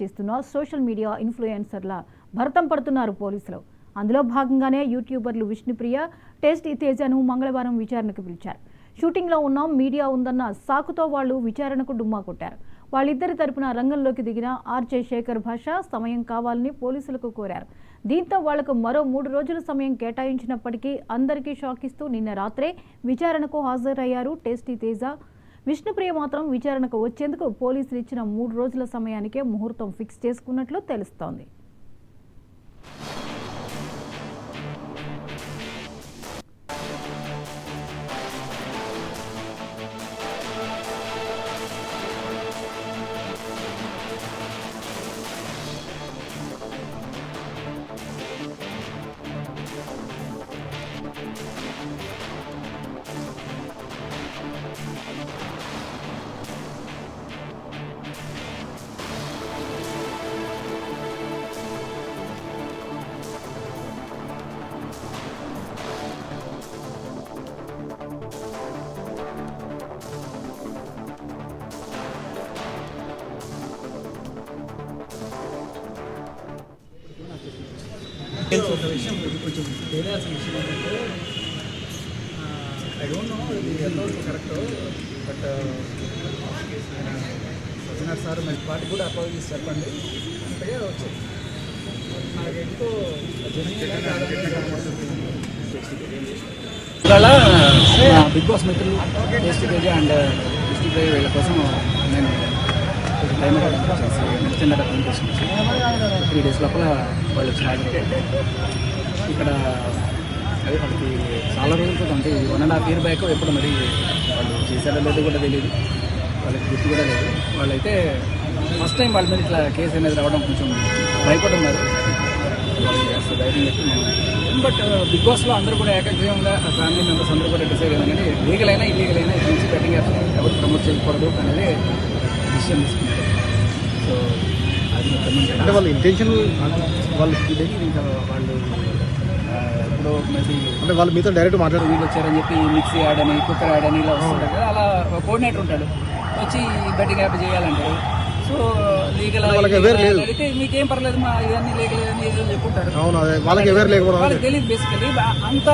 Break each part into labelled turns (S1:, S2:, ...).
S1: చేస్తున్న social media ఇన్ఫ్లుయెన్సర్ల భరతం పడుతున్నారు పోలీసులు. అందులో భాగంగానే యూట్యూబర్లు విష్ణుప్రియ, టేస్టీ తేజను మంగళవారం విచారణకు పిలిచారు. షూటింగ్లో ఉన్న మీడియా ఉందన్న సాకుతో వాళ్లు విచారణకు డుమ్మా కొట్టారు. వాళ్ళిద్దరి తరపున రంగంలోకి దిగిన ఆర్జే శేఖర్ భాష సమయం కావాలని పోలీసులకు కోరారు. దీంతో వాళ్లకు మరో 3 రోజుల సమయం కేటాయించినప్పటికీ అందరికీ షాక్ ఇస్తూ నిన్న రాత్రే విచారణకు హాజరయ్యారు టేస్టీ తేజ. విష్ణుప్రియ మాత్రం విచారణకు వచ్చేందుకు పోలీసులు ఇచ్చిన 3 రోజుల సమయానికే ముహూర్తం ఫిక్స్ చేసుకున్నట్లు తెలుస్తోంది.
S2: ఒక విషయం కొంచెం తెలియాల్సిన విషయం ఏంటంటే ఐ డోంట్ నో ఇది ఎంతవరకు కరెక్ట్, బట్ సజ్జనార్ సార్ మరి పార్టీ కూడా అపాలజీస్ చెప్పండి అంతగా వచ్చాయి. నాకు ఎందుకో ఇవాళ బిగ్ బాస్ మిత్రులు టేస్టీ తేజ అండ్ విష్ణుప్రియ వీళ్ళ కోసం నేను టైం చిన్న కమ్యూనికేషన్ 3 days లోపల వాళ్ళు ఇక్కడ అదే వాళ్ళకి చాలా రోజులతో అంటే 1.5 year బ్యాక్ ఎప్పుడు మరి వాళ్ళు చేశారో లేదో కూడా తెలియదు, వాళ్ళకి గుర్తు కూడా లేదు. వాళ్ళైతే ఫస్ట్ టైం వాళ్ళ మీద ఇట్లా కేసు అనేది రావడం కొంచెం భయపడున్నారు. ధైర్యం చెప్పి బట్ బిగ్ బాస్లో అందరూ కూడా ఏకగ్రీవంగా ఫ్యామిలీ మెంబర్స్ అందరూ కూడా డిసైడ్ అయ్యారంటే లీగల్ అయినా ఇల్లీగల్ అయినా ఇది నుంచి బెట్టింగ్ యాప్స్ ఎవరు ప్రమోట్ చేయకూడదు అనేది డిసిషన్ తీసుకున్నారు. సో అది అంటే వాళ్ళ ఇంటెన్షన్ వాళ్ళు ఇంకా వాళ్ళు ఇప్పుడు మేబీ అంటే వాళ్ళు మీతో డైరెక్ట్ మాట్లాడి వీళ్ళు వచ్చారని చెప్పి మిక్సీ యాడ్ అని కుక్కర్ యాడ్ అని ఇలా వస్తుంటారు కదా, అలా కోఆర్డినేటర్ ఉంటాడు వచ్చి బెట్టింగ్ యాప్ చేయాలంటారు. సో లీగల్ అయితే మీకేం పర్లేదు మా ఇవన్నీ లీగల్ అని చెప్పుకుంటారు. వాళ్ళకి తెలియదు బేసికలీ అంత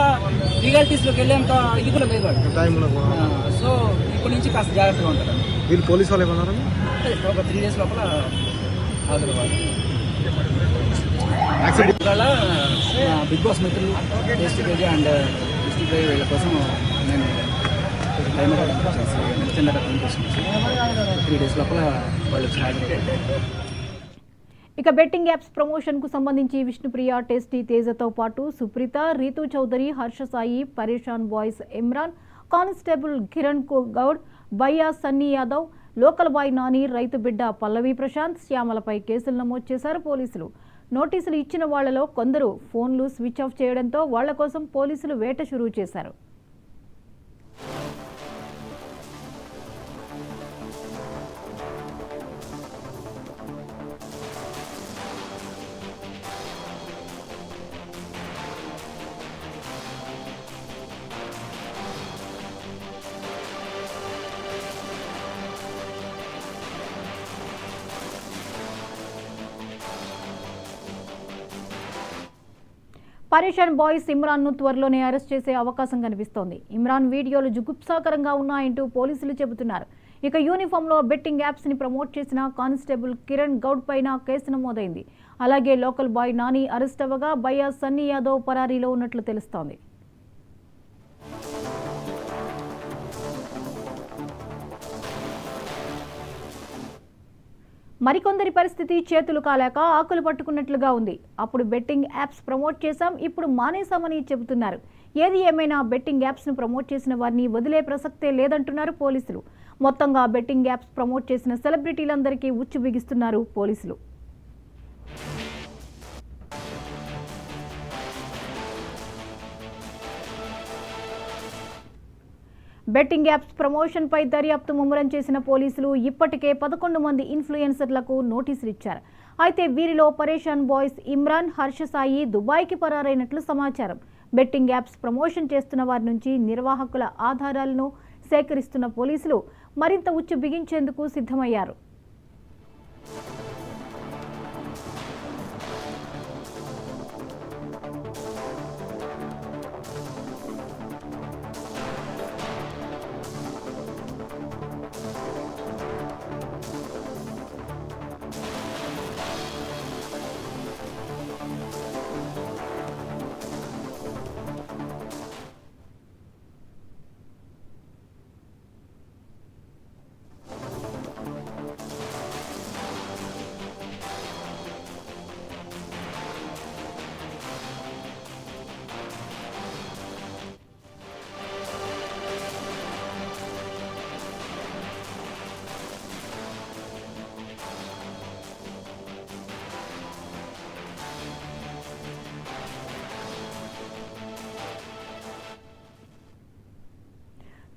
S2: లీగాలిటీస్లోకి వెళ్ళి అంత ఇది కూడా లేదు వాళ్ళు. సో ఇప్పటి నుంచి కాస్త జాగ్రత్తగా ఉంటారు. వీళ్ళు పోలీసు వాళ్ళు ఏమన్నారు ఒక 3 days లోపల హాజరవ్వాలి. బిగ్ బాస్ మిత్రులు టేస్టీ తేజ అండ్ విష్ణుప్రియ వీళ్ళ కోసం నేను టైం చిన్న కమ్యూనికేషన్ 3 days లోపల వాళ్ళు
S1: ఇక బెట్టింగ్ యాప్స్ ప్రమోషన్ కు సంబంధించి విష్ణుప్రియ, టేస్టీ తేజతో పాటు Supritha, Ritu Chowdary, Harsha Sai, Pareshan boys Imran, constable Kiran Goud, Bayya Sunny Yadav, local boy Nani, రైతు బిడ్డ పల్లవి ప్రశాంత్, శ్యామలపై కేసులు నమోదు చేశారు పోలీసులు. నోటీసులు ఇచ్చిన వాళ్లలో కొందరు ఫోన్లు స్విచ్ ఆఫ్ చేయడంతో వాళ్ల కోసం పోలీసులు వేట షురూ చేశారు. పరేషాన్ బాయ్స్ ఇమ్రాన్ను త్వరలోనే అరెస్ట్ చేసే అవకాశం కనిపిస్తోంది. ఇమ్రాన్ వీడియోలు జుగుప్సాకరంగా ఉన్నాయంటూ పోలీసులు చెబుతున్నారు. ఇక యూనిఫామ్లో బెట్టింగ్ యాప్స్ని ప్రమోట్ చేసిన కానిస్టేబుల్ కిరణ్ గౌడ్ పైన కేసు నమోదైంది. అలాగే లోకల్ బాయ్ నాని అరెస్ట్ అవ్వగా బయ్యా సన్నీ యాదవ్ పరారీలో ఉన్నట్లు తెలుస్తోంది. మరికొందరి పరిస్థితి చేతులు కాలేక ఆకులు పట్టుకున్నట్లుగా ఉంది. అప్పుడు బెట్టింగ్ యాప్స్ ప్రమోట్ చేశాం, ఇప్పుడు మానేశామని చెబుతున్నారు. ఏది ఏమైనా బెట్టింగ్ యాప్స్ను ప్రమోట్ చేసిన వారిని వదిలే ప్రసక్తే లేదంటున్నారు పోలీసులు. మొత్తంగా బెట్టింగ్ యాప్స్ ప్రమోట్ చేసిన సెలబ్రిటీలందరికీ ఉచ్చు బిగిస్తున్నారు పోలీసులు. బెట్టింగ్ యాప్స్ ప్రమోషన్పై దర్యాప్తు ముమ్మరం చేసిన పోలీసులు ఇప్పటికే 11 మంది ఇన్ఫ్లుయెన్సర్లకు నోటీసులు ఇచ్చారు. అయితే వీరిలో పరేషాన్ బాయ్స్ ఇమ్రాన్, హర్ష సాయి దుబాయ్కి పరారైనట్లు సమాచారం. బెట్టింగ్ యాప్స్ ప్రమోషన్ చేస్తున్న వారి నుంచి నిర్వాహకుల ఆధారాలను సేకరిస్తున్న పోలీసులు మరింత ఉచ్చు బిగించేందుకు సిద్ధమయ్యారు.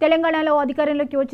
S1: తెలంగాణలో అధికారంలోకి వచ్చిన